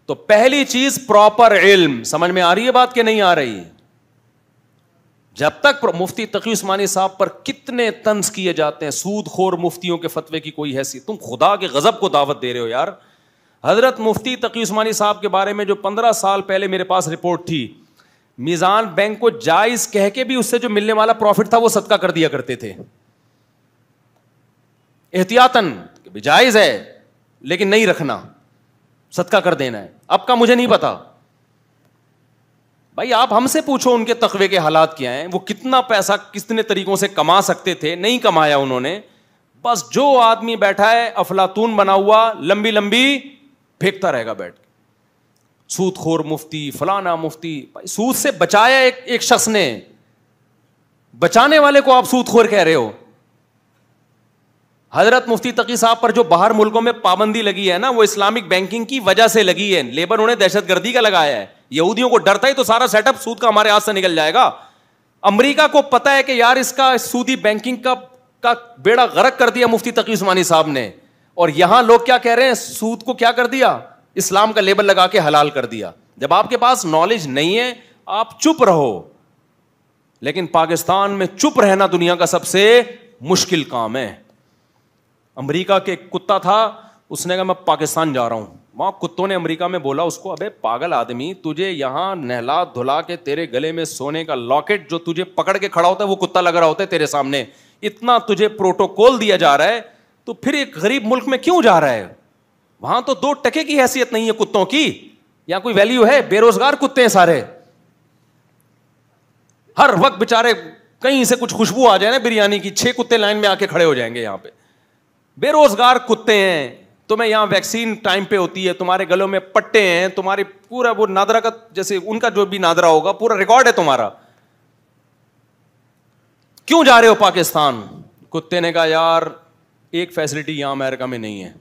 تو پہلی چیز پراپر علم. سمجھ میں آ رہی ہے بات کہ نہیں آ رہی؟ جب تک مفتی تقی عثمانی صاحب پر کتنے طنز کیے جاتے ہیں, سود خور مفتیوں کے فتوے کی کوئی حیثیت, تم خدا کے غضب کو دعوت دے رہے ہو یار. حضرت مفتی تقی عثمانی صاحب کے بارے میں جو 15 سال پہلے میرے پاس رپورٹ تھی, میزان بینک کو جائز کہہ کے بھی اس سے جو ملنے والا پروفٹ تھا وہ صدقہ کر دیا کرتے تھے احتیاطاً, کہ جائز ہے لیکن نہیں رکھنا, صدقہ کر دینا ہے. اب کا مجھے نہیں پتا بھائی, آپ ہم سے پوچھو ان کے تقوی کے حالات کیا ہیں, وہ کتنا پیسہ کتنے طریقوں سے کما سکتے تھے, نہیں کمایا انہوں نے. بس جو آدمی بیٹھا ہے افلاطون بنا ہوا, لمبی لمبی پھینکتا رہے گا بیٹھ کے, سود خور مفتی فلانا مفتی. سود سے بچایا ایک شخص نے, بچانے والے کو آپ سود خور کہہ رہے ہو. حضرت مفتی تقی صاحب پر جو باہر ملکوں میں پابندی لگی ہے نا, وہ اسلامک بینکنگ کی وجہ سے لگی ہے. لیبر انہیں دہشت گردی کا لگایا ہے, یہودیوں کو ڈرتا ہی تو سارا سیٹ اپ سود کا ہمارے ہاتھ سے نکل جائے گا. امریکہ کو پتا ہے کہ یار اس کا سودی بینکنگ کا بیڑا غرق کر دیا مفتی تقی عثمانی صاحب نے, اور یہاں لوگ کیا کہہ رہے ہیں, سود کو کیا کر دیا, اسلام کا لیبل لگا کے حلال کر دیا. جب آپ کے پاس نالج نہیں ہے آپ چپ رہو, لیکن پاکستان میں چپ رہنا دنیا کا سب سے مشکل کام ہے. امریکہ کے ایک کتا تھا, اس نے کہا میں پاکستان جا رہا ہوں. وہاں کتوں نے امریکہ میں بولا اس کو, ابے پاگل آدمی, تجھے یہاں نہلا دھلا کے تیرے گلے میں سونے کا لاکٹ جو تجھے پکڑ کے کھڑا ہوتا ہے وہ کتا لگ رہا ہوتا ہے تیرے سامنے, اتنا تجھے پروٹوکول دیا جا رہا ہے, تو پھر ایک غریب ملک میں کیوں جا رہا ہے؟ وہاں تو 2 ٹکے کی حیثیت نہیں ہے کتوں کی, یہاں کوئی ویلیو ہے؟ بے روزگار کتے ہیں سارے, ہر وقت بےچارے کہیں سے کچھ خوشبو آ جائے نا بریانی کی, 6 کتے لائن میں آ کے کھڑے ہو جائیں گے یہاں پہ. بے روزگار کتے ہیں. تمہیں یہاں ویکسین ٹائم پہ ہوتی ہے, تمہارے گلوں میں پٹے ہیں, تمہاری پورا وہ نادرا کا جیسے ان کا جو بھی نادرا ہوگا پورا ریکارڈ ہے تمہارا. کیوں جا رہے ہو پاکستان؟ کتے نے کہا یار ایک فیسلٹی یہاں امریکہ میں نہیں ہے.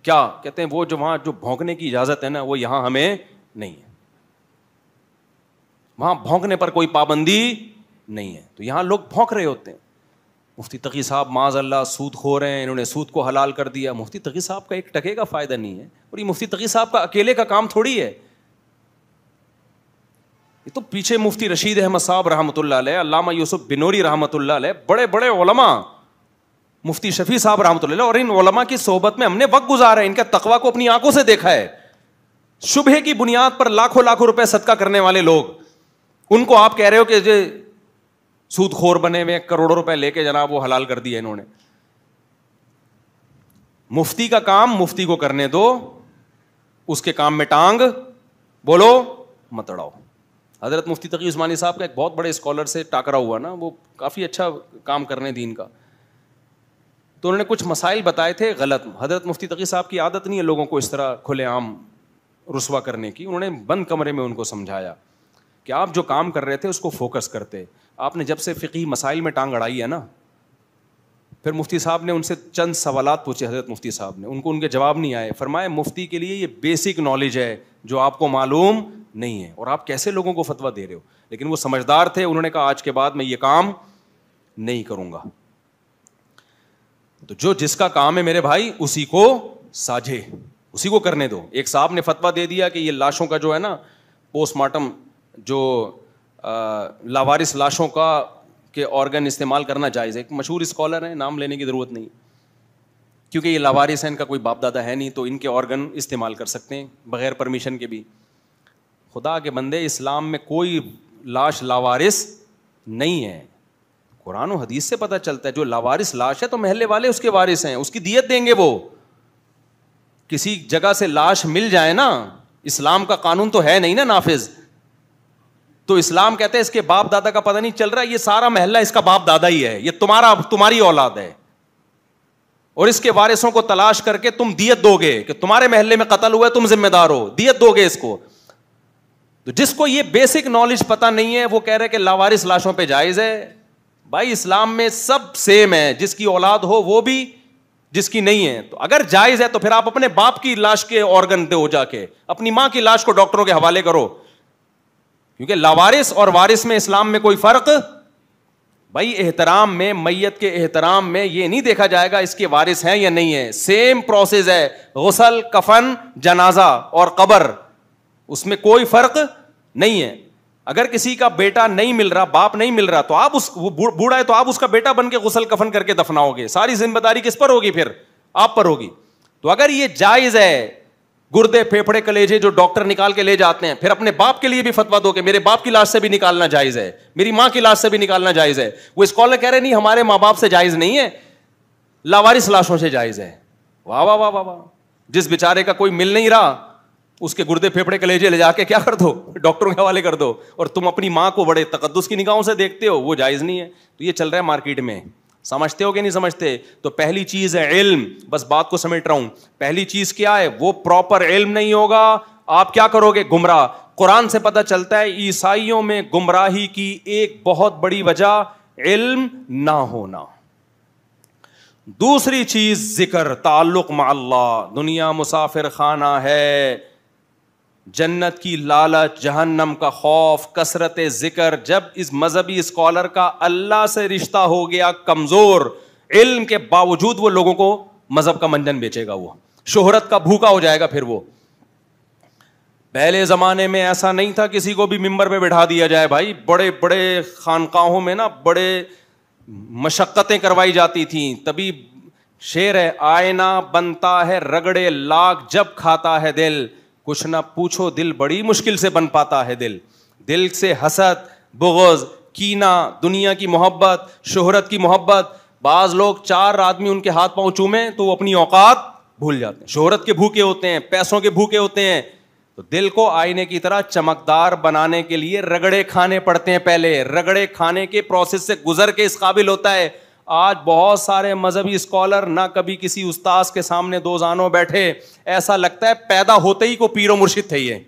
کیا کہتے ہیں وہ جو وہاں جو بھونکنے کی اجازت ہے نا وہ یہاں ہمیں نہیں ہے, وہاں بھونکنے پر کوئی پابندی نہیں ہے, تو یہاں لوگ بھونک رہے ہوتے ہیں. مفتی تقی صاحب معاذ اللہ سود خور ہیں, انہوں نے سود کو حلال کر دیا. مفتی تقی صاحب کا ایک ٹکے کا فائدہ نہیں ہے, اور یہ مفتی تقی صاحب کا اکیلے کا کام تھوڑی ہے. یہ تو پیچھے مفتی رشید احمد صاحب رحمۃ اللہ علیہ, علامہ یوسف بنوری رحمۃ اللہ علیہ, بڑے بڑے علماء, مفتی شفیع صاحب رحمۃ اللہ علیہ, اور ان علماء کی صحبت میں ہم نے وقت گزارا ہے, ان کا تقویٰ کو اپنی آنکھوں سے دیکھا ہے. شبہے کی بنیاد پر لاکھوں لاکھوں روپے صدقہ کرنے والے لوگ, ان کو آپ کہہ رہے ہو کہ سود خور بنے ہوئے, کروڑوں روپے لے کے جناب وہ حلال کر دیا انہوں نے. مفتی کا کام مفتی کو کرنے دو, اس کے کام میں ٹانگ بولو مت اڑاؤ. حضرت مفتی تقی عثمانی صاحب کا ایک بہت بڑے اسکالر سے ٹاکرا ہوا نا, وہ کافی اچھا کام کرنے دین کا, تو انہوں نے کچھ مسائل بتائے تھے غلط. حضرت مفتی تقی صاحب کی عادت نہیں ہے لوگوں کو اس طرح کھلے عام رسوا کرنے کی. انہوں نے بند کمرے میں ان کو سمجھایا کہ آپ جو کام کر رہے تھے اس کو فوکس کرتے. آپ نے جب سے فقہی مسائل میں ٹانگ اڑائی ہے نا, پھر مفتی صاحب نے ان سے چند سوالات پوچھے, حضرت مفتی صاحب نے, ان کے جواب نہیں آئے. فرمایا مفتی کے لیے یہ بیسک نالج ہے جو آپ کو معلوم نہیں ہے, اور آپ کیسے لوگوں کو فتویٰ دے رہے ہو. لیکن وہ سمجھدار تھے, انہوں نے کہا آج کے بعد میں یہ کام نہیں کروں گا. تو جو جس کا کام ہے میرے بھائی اسی کو ساجھے, اسی کو کرنے دو. ایک صاحب نے فتویٰ دے دیا کہ یہ لاشوں کا جو ہے نا پوسٹ مارٹم, جو لاوارث لاشوں کا کے آرگن استعمال کرنا جائز ہے. ایک مشہور اسکالر ہیں, نام لینے کی ضرورت نہیں, کیونکہ یہ لاوارث ہیں, ان کا کوئی باپ دادا ہے نہیں, تو ان کے آرگن استعمال کر سکتے ہیں بغیر پرمیشن کے بھی. خدا کے بندے, اسلام میں کوئی لاش لاوارث نہیں ہے. قرآن و حدیث سے پتہ چلتا ہے جو لاوارث لاش ہے تو محلے والے اس کے وارث ہیں, اس کی دیت دیں گے. وہ کسی جگہ سے لاش مل جائے نا, اسلام کا قانون تو ہے نہیں نا نافذ, تو اسلام کہتے ہیں اس کے باپ دادا کا پتہ نہیں چل رہا, یہ سارا محلہ اس کا باپ دادا ہی ہے, یہ تمہاری اولاد ہے, اور اس کے وارثوں کو تلاش کر کے تم دیت دو گے کہ تمہارے محلے میں قتل ہوا ہے, تم ذمہ دار ہو, دیت دو گے اس کو. تو جس کو یہ بیسک نالج پتہ نہیں ہے وہ کہہ رہے کہ لاوارث لاشوں پہ جائز ہے. بھائی اسلام میں سب سیم ہے, جس کی اولاد ہو وہ بھی, جس کی نہیں ہے. تو اگر جائز ہے تو پھر آپ اپنے باپ کی لاش کے آرگن دو, جا کے اپنی ماں کی لاش کو ڈاکٹروں کے حوالے کرو, کیونکہ لاوارث اور وارث میں اسلام میں کوئی فرق. بھائی احترام میں, میت کے احترام میں یہ نہیں دیکھا جائے گا اس کے وارث ہیں یا نہیں ہے, سیم پروسیس ہے, غسل, کفن, جنازہ اور قبر, اس میں کوئی فرق نہیں ہے. اگر کسی کا بیٹا نہیں مل رہا, باپ نہیں مل رہا, تو آپ اس بوڑھا ہے تو آپ اس کا بیٹا بن کے غسل کفن کر کے دفناؤ گے, ساری ذمہ داری کس پر ہوگی پھر؟ آپ پر ہوگی. تو اگر یہ جائز ہے, گردے پھیپھڑے کلیجے جو ڈاکٹر نکال کے لے جاتے ہیں, پھر اپنے باپ کے لیے بھی فتوا دو کہ میرے باپ کی لاش سے بھی نکالنا جائز ہے, میری ماں کی لاش سے بھی نکالنا جائز ہے. وہ اسکالر کہہ رہے نہیں ہمارے ماں باپ سے جائز نہیں ہے, لاوارث لاشوں سے جائز ہے. واہ واہ واہ واہ. جس بیچارے کا کوئی مل نہیں رہا اس کے گردے پھیپھڑے کلیجے لے جا کے کیا کر دو, ڈاکٹروں کے حوالے کر دو, اور تم اپنی ماں کو بڑے تقدس کی نگاہوں سے دیکھتے ہو, وہ جائز نہیں ہے. تو یہ چل رہا ہے مارکیٹ میں, سمجھتے ہو کہ نہیں سمجھتے؟ تو پہلی چیز ہے علم, بس بات کو سمیٹ رہا ہوں. پہلی چیز کیا ہے؟ وہ پراپر علم نہیں ہوگا, آپ کیا کرو گے؟ گمراہ. قرآن سے پتہ چلتا ہے عیسائیوں میں گمراہی کی ایک بہت بڑی وجہ علم نہ ہونا. دوسری چیز ذکر, تعلق مع اللہ. دنیا مسافر خانہ ہے, جنت کی لالچ, جہنم کا خوف, کثرت ذکر. جب اس مذہبی اسکالر کا اللہ سے رشتہ ہو گیا کمزور, علم کے باوجود وہ لوگوں کو مذہب کا منجن بیچے گا, وہ شہرت کا بھوکا ہو جائے گا. پھر وہ پہلے زمانے میں ایسا نہیں تھا کسی کو بھی ممبر پہ بٹھا دیا جائے بھائی. بڑے بڑے خانقاہوں میں نا بڑے مشقتیں کروائی جاتی تھیں. تبھی شعر ہے, آئینہ بنتا ہے رگڑے لاکھ جب کھاتا ہے دل, کچھ نہ پوچھو دل بڑی مشکل سے بن پاتا ہے دل. دل سے حسد, بغض, کینہ, دنیا کی محبت, شہرت کی محبت. بعض لوگ 4 آدمی ان کے ہاتھ پاؤں چومیں تو وہ اپنی اوقات بھول جاتے ہیں, شہرت کے بھوکے ہوتے ہیں, پیسوں کے بھوکے ہوتے ہیں. تو دل کو آئینے کی طرح چمکدار بنانے کے لیے رگڑے کھانے پڑتے ہیں. پہلے رگڑے کھانے کے پروسیس سے گزر کے اس قابل ہوتا ہے. آج بہت سارے مذہبی اسکالر نہ کبھی کسی استاذ کے سامنے دو زانوں بیٹھے, ایسا لگتا ہے پیدا ہوتے ہی کو پیر و مرشد تھے. یہ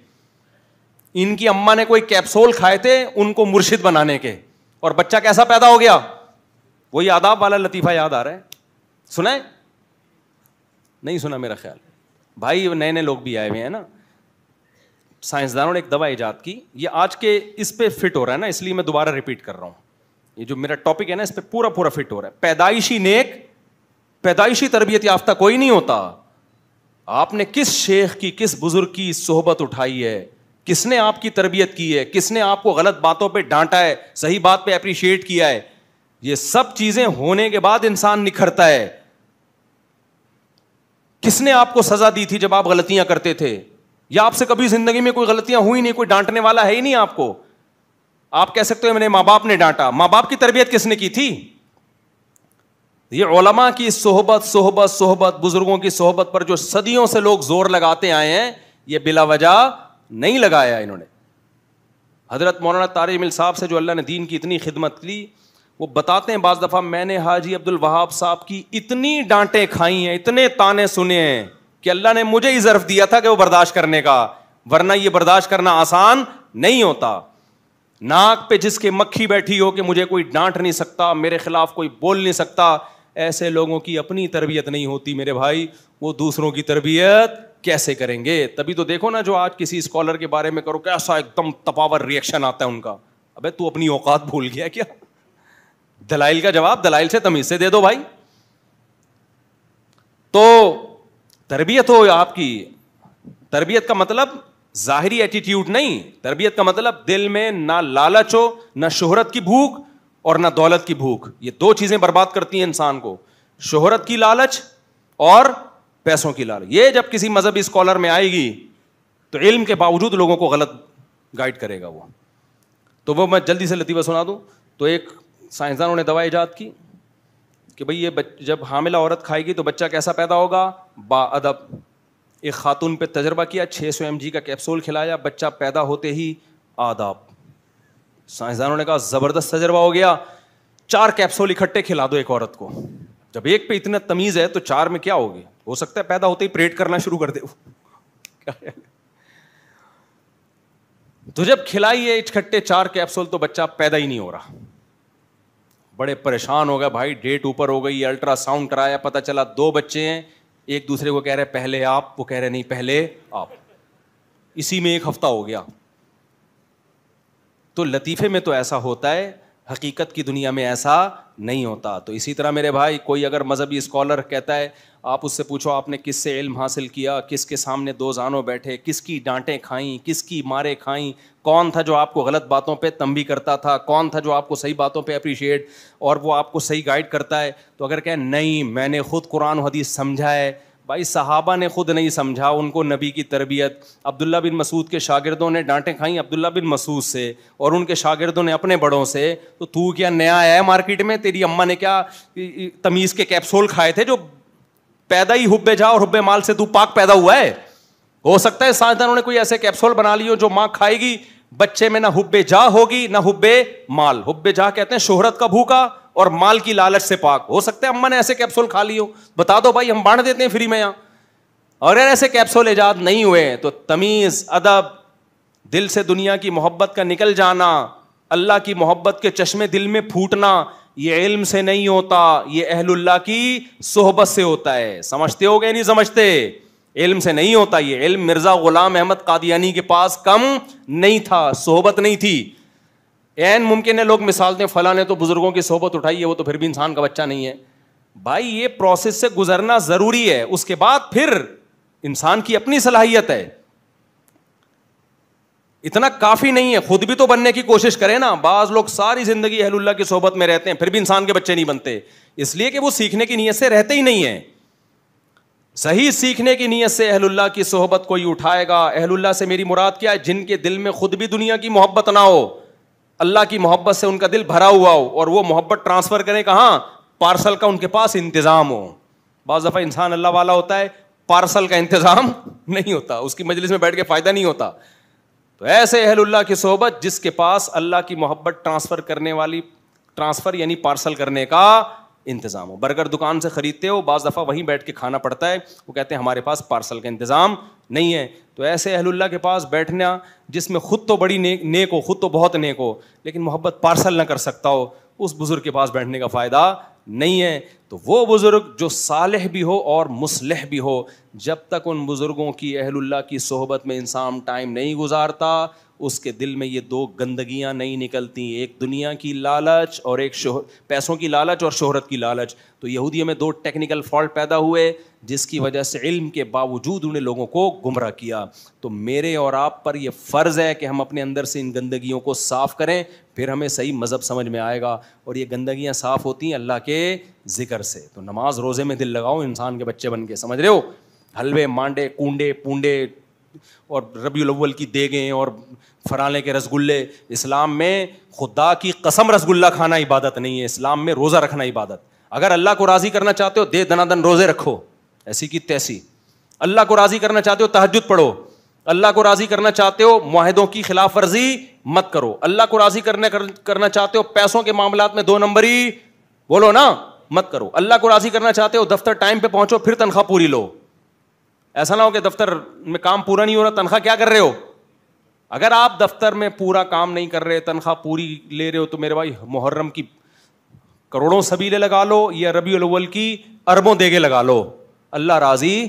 ان کی اماں نے کوئی کیپسول کھائے تھے ان کو مرشد بنانے کے, اور بچہ کیسا پیدا ہو گیا. وہی آداب والا لطیفہ یاد آ رہا ہے, سنا ہے؟ نہیں سنا میرا خیال. بھائی نئے نئے لوگ بھی آئے ہوئے ہیں نا. سائنسدانوں نے ایک دوا ایجاد کی, یہ آج کے اس پہ فٹ ہو رہا ہے نا, اس لیے میں دوبارہ ریپیٹ کر رہا ہوں. یہ جو میرا ٹاپک ہے نا اس پہ پورا پورا فٹ ہو رہا ہے. پیدائشی نیک, پیدائشی تربیت یافتہ کوئی نہیں ہوتا. آپ نے کس شیخ کی, کس بزرگ کی صحبت اٹھائی ہے, کس نے آپ کی تربیت کی ہے, کس نے آپ کو غلط باتوں پہ ڈانٹا ہے, صحیح بات پہ اپریشیٹ کیا ہے, یہ سب چیزیں ہونے کے بعد انسان نکھرتا ہے. کس نے آپ کو سزا دی تھی جب آپ غلطیاں کرتے تھے, یا آپ سے کبھی زندگی میں کوئی غلطیاں ہوئی نہیں, کوئی ڈانٹنے والا ہے ہی نہیں آپ کو. آپ کہہ سکتے ہو میرے ماں باپ نے ڈانٹا, ماں باپ کی تربیت کس نے کی تھی؟ یہ علماء کی صحبت صحبت صحبت, بزرگوں کی صحبت پر جو صدیوں سے لوگ زور لگاتے آئے ہیں, یہ بلا وجہ نہیں لگایا انہوں نے. حضرت مولانا طارق جمیل صاحب سے جو اللہ نے دین کی اتنی خدمت کی, وہ بتاتے ہیں بعض دفعہ میں نے حاجی عبد الوہاب صاحب کی اتنی ڈانٹیں کھائی ہیں, اتنے تانے سنے ہیں کہ اللہ نے مجھے ہی ظرف دیا تھا کہ وہ برداشت کرنے کا, ورنہ یہ برداشت کرنا آسان نہیں ہوتا. ناک پہ جس کے مکھی بیٹھی ہو کہ مجھے کوئی ڈانٹ نہیں سکتا, میرے خلاف کوئی بول نہیں سکتا, ایسے لوگوں کی اپنی تربیت نہیں ہوتی میرے بھائی, وہ دوسروں کی تربیت کیسے کریں گے؟ تبھی تو دیکھو نا جو آج کسی اسکالر کے بارے میں کرو کیسا ایک دم تپاور ریئیکشن آتا ہے ان کا. ابے تو اپنی اوقات بھول گیا کیا؟ دلائل کا جواب دلائل سے تمیز سے دے دو بھائی. تو تربیت ہو آپ کی, تربیت کا مطلب ظاہری ایٹیٹیوڈ نہیں, تربیت کا مطلب دل میں نہ لالچ ہو, نہ شہرت کی بھوک اور نہ دولت کی بھوک. یہ 2 چیزیں برباد کرتی ہیں انسان کو, شہرت کی لالچ اور پیسوں کی لالچ. یہ جب کسی مذہبی اسکالر میں آئے گی تو علم کے باوجود لوگوں کو غلط گائیڈ کرے گا وہ. تو وہ میں جلدی سے لطیفہ سنا دوں. تو ایک سائنسدانوں نے دوا ایجاد کی کہ بھئی یہ جب حاملہ عورت کھائے گی تو بچہ کیسا پیدا ہوگا؟ با ادب. ایک خاتون پہ تجربہ کیا, 600 mg کا کیپسول کھلایا, بچہ پیدا ہوتے ہی آداب. سائنسدانوں نے کہا زبردست تجربہ ہو گیا, 4 کیپسول اکٹھے کھلا دو ایک عورت کو. جب ایک پہ اتنا تمیز ہے تو 4 میں کیا ہوگی؟ ہو سکتا ہے پیدا ہوتے ہی پریٹ کرنا شروع کر دے. تو جب کھلائی ہے اکٹھے 4 کیپسول تو بچہ پیدا ہی نہیں ہو رہا. بڑے پریشان ہو گئے بھائی, ڈیٹ اوپر ہو گئی, الٹرا ساؤنڈ کرایا, پتہ چلا 2 بچے ہیں. ایک دوسرے کو کہہ رہے پہلے آپ, وہ کہہ رہے نہیں پہلے آپ. اسی میں 1 ہفتہ ہو گیا. تو لطیفے میں تو ایسا ہوتا ہے, حقیقت کی دنیا میں ایسا نہیں ہوتا. تو اسی طرح میرے بھائی, کوئی اگر مذہبی اسکالر کہتا ہے, آپ اس سے پوچھو آپ نے کس سے علم حاصل کیا, کس کے سامنے دو زانوں بیٹھے, کس کی ڈانٹیں کھائیں, کس کی ماریں کھائیں, کون تھا جو آپ کو غلط باتوں پہ تنبیہ کرتا تھا, کون تھا جو آپ کو صحیح باتوں پہ اپریشیٹ اور وہ آپ کو صحیح گائیڈ کرتا ہے. تو اگر کہیں نہیں میں نے خود قرآن و حدیث سمجھا ہے, بھائی صحابہ نے خود نہیں سمجھا, ان کو نبی کی تربیت. عبداللہ بن مسعود کے شاگردوں نے ڈانٹیں کھائیں عبداللہ بن مسعود سے, اور ان کے شاگردوں نے اپنے بڑوں سے. تو کیا نیا آیا ہے مارکیٹ میں؟ تیری اماں نے کیا تمیز کے کیپسول کھائے تھے جو پیدا ہی حب جا اور حب مال سے تو پاک پیدا ہوا ہے؟ ہو سکتا ہے سائنسدانوں نے کوئی ایسے کیپسول بنا لی ہو جو ماں کھائے گی, بچے میں نہ حب جا ہوگی نہ حب مال. حب جا کہتے ہیں شہرت کا بھوکا اور مال کی لالچ سے پاک. ہو سکتا ہے اماں نے ایسے کیپسول کھا لی ہو, بتا دو بھائی ہم بانٹ دیتے ہیں فری میں یہاں. اور اگر ایسے کیپسول ایجاد نہیں ہوئے تو تمیز, ادب, دل سے دنیا کی محبت کا نکل جانا, اللہ کی محبت کے چشمے دل میں پھوٹنا, یہ علم سے نہیں ہوتا, یہ اہل اللہ کی صحبت سے ہوتا ہے. سمجھتے ہو گے نہیں سمجھتے؟ علم سے نہیں ہوتا یہ. علم مرزا غلام احمد قادیانی کے پاس کم نہیں تھا, صحبت نہیں تھی. این ممکن ہے لوگ مثال دیں فلاں نے تو بزرگوں کی صحبت اٹھائی ہے, وہ تو پھر بھی انسان کا بچہ نہیں ہے. بھائی یہ پروسیس سے گزرنا ضروری ہے, اس کے بعد پھر انسان کی اپنی صلاحیت ہے. اتنا کافی نہیں ہے, خود بھی تو بننے کی کوشش کرے نا. بعض لوگ ساری زندگی اہل اللہ کی صحبت میں رہتے ہیں پھر بھی انسان کے بچے نہیں بنتے, اس لیے کہ وہ سیکھنے کی نیت سے رہتے ہی نہیں ہیں. صحیح سیکھنے کی نیت سے اہل اللہ کی صحبت کوئی اٹھائے گا. اہل اللہ سے میری مراد کیا ہے؟ جن کے دل میں خود بھی دنیا کی محبت نہ ہو, اللہ کی محبت سے ان کا دل بھرا ہوا ہو, اور وہ محبت ٹرانسفر کریں کہاں؟ پارسل کا ان کے پاس انتظام ہو. بعض دفعہ انسان اللہ والا ہوتا ہے, پارسل کا انتظام نہیں ہوتا, اس کی مجلس میں بیٹھ کے فائدہ نہیں ہوتا. تو ایسے اہل اللہ کی صحبت جس کے پاس اللہ کی محبت ٹرانسفر کرنے والی, ٹرانسفر یعنی پارسل کرنے کا انتظام ہو. برگر دکان سے خریدتے ہو, بعض دفعہ وہیں بیٹھ کے کھانا پڑتا ہے, وہ کہتے ہیں ہمارے پاس پارسل کا انتظام نہیں ہے. تو ایسے اہل اللہ کے پاس بیٹھنا جس میں خود تو بڑی نیک ہو, خود تو بہت نیک ہو, لیکن محبت پارسل نہ کر سکتا ہو, اس بزرگ کے پاس بیٹھنے کا فائدہ نہیں ہے. تو وہ بزرگ جو صالح بھی ہو اور مصلح بھی ہو, جب تک ان بزرگوں کی اہل اللہ کی صحبت میں انسان ٹائم نہیں گزارتا, اس کے دل میں یہ دو گندگیاں نہیں نکلتی, ایک دنیا کی لالچ اور ایک پیسوں کی لالچ اور شہرت کی لالچ. تو یہودیوں میں دو ٹیکنیکل فالٹ پیدا ہوئے جس کی وجہ سے علم کے باوجود انہیں لوگوں کو گمراہ کیا. تو میرے اور آپ پر یہ فرض ہے کہ ہم اپنے اندر سے ان گندگیوں کو صاف کریں, پھر ہمیں صحیح مذہب سمجھ میں آئے گا. اور یہ گندگیاں صاف ہوتی ہیں اللہ کے ذکر سے. تو نماز روزے میں دل لگاؤ انسان کے بچے بن کے, سمجھ رہے ہو؟ حلوے مانڈے کنڈے پونڈے اور ربیع الاول کی دیگیں اور فرانے کے رسگلے, اسلام میں خدا کی قسم رسگلہ کھانا عبادت نہیں ہے, اسلام میں روزہ رکھنا عبادت. اگر اللہ کو راضی کرنا چاہتے ہو دے دنا دن روزے رکھو, ایسی کی تیسی. اللہ کو راضی کرنا چاہتے ہو تہجد پڑھو, اللہ کو راضی کرنا چاہتے ہو معاہدوں کی خلاف ورزی مت کرو, اللہ کو راضی کرنا چاہتے ہو پیسوں کے معاملات میں 2 نمبری بولو نا مت کرو, اللہ کو راضی کرنا چاہتے ہو دفتر ٹائم پہ پہنچو پھر تنخواہ پوری لو. ایسا نہ ہو کہ دفتر میں کام پورا نہیں ہو رہا تنخواہ کیا کر رہے ہو. اگر آپ دفتر میں پورا کام نہیں کر رہے تنخواہ پوری لے رہے ہو تو میرے بھائی محرم کی کروڑوں سبیلے لگا لو یا ربیع الاول کی اربوں دیگے لگا لو, اللہ راضی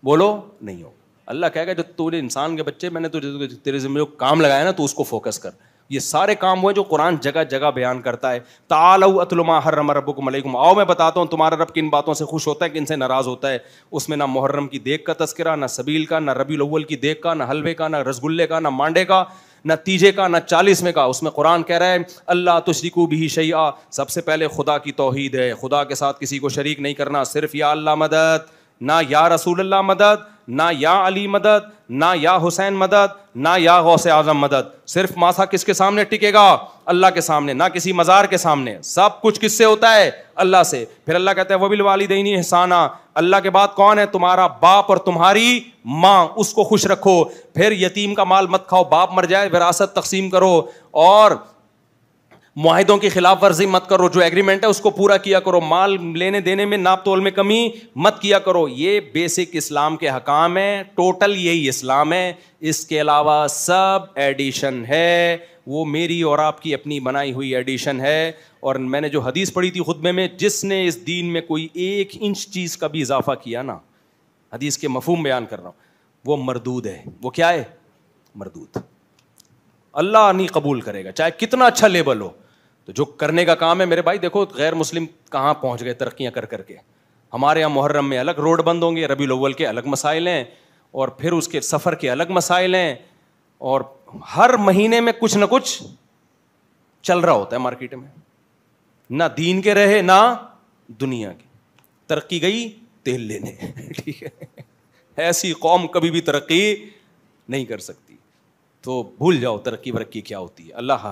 بولو نہیں ہو. اللہ کہے گا جو تو نے انسان کے بچے میں نے تو تیرے ذمہ جو کام لگایا نا تو اس کو فوکس کر. یہ سارے کام ہوئے جو قرآن جگہ جگہ بیان کرتا ہے. تعالوا اتل ما حرم ربکم علیکم, آؤ میں بتاتا ہوں تمہارا رب کن باتوں سے خوش ہوتا ہے کن سے ناراض ہوتا ہے. اس میں نہ محرم کی دیگ کا تذکرہ, نہ سبیل کا, نہ ربیع الاول کی دیگ کا, نہ حلوے کا, نہ رسگلے کا, نہ مانڈے کا, نہ تیجے کا, نہ 40ویں کا. اس میں قرآن کہہ رہا ہے اللہ تشرکوا بہ شیئا, سب سے پہلے خدا کی توحید ہے, خدا کے ساتھ کسی کو شریک نہیں کرنا. صرف یا اللہ مدد, نہ یا رسول اللہ مدد, نہ یا علی مدد, نہ یا حسین مدد, نہ یا غوث اعظم مدد. صرف ماسا کس کے سامنے ٹکے گا؟ اللہ کے سامنے, نہ کسی مزار کے سامنے. سب کچھ کس سے ہوتا ہے؟ اللہ سے. پھر اللہ کہتا ہے وبالوالدین احسانا, اللہ کے بعد کون ہے؟ تمہارا باپ اور تمہاری ماں, اس کو خوش رکھو. پھر یتیم کا مال مت کھاؤ, باپ مر جائے وراثت تقسیم کرو, اور معاہدوں کی خلاف ورزی مت کرو, جو ایگریمنٹ ہے اس کو پورا کیا کرو, مال لینے دینے میں ناپ تول میں کمی مت کیا کرو. یہ بیسک اسلام کے حکام ہیں, ٹوٹل یہی اسلام ہے. اس کے علاوہ سب ایڈیشن ہے, وہ میری اور آپ کی اپنی بنائی ہوئی ایڈیشن ہے. اور میں نے جو حدیث پڑھی تھی خطبے میں, جس نے اس دین میں کوئی 1 انچ چیز کا بھی اضافہ کیا نا, حدیث کے مفہوم بیان کر رہا ہوں, وہ مردود ہے. وہ کیا ہے؟ مردود. اللہ نہیں قبول کرے گا چاہے کتنا اچھا لیبل ہو. تو جو کرنے کا کام ہے میرے بھائی، دیکھو غیر مسلم کہاں پہنچ گئے ترقیاں کر کر کے. ہمارے یہاں محرم میں الگ روڈ بند ہوں گے، ربیع الاول کے الگ مسائل ہیں، اور پھر اس کے سفر کے الگ مسائل ہیں، اور ہر مہینے میں کچھ نہ کچھ چل رہا ہوتا ہے مارکیٹ میں. نہ دین کے رہے نہ دنیا کی. ترقی گئی تیل لینے. ٹھیک ہے، ایسی قوم کبھی بھی ترقی نہیں کر سکتی. تو بھول جاؤ ترقی ورقی کیا ہوتی ہے. اللہ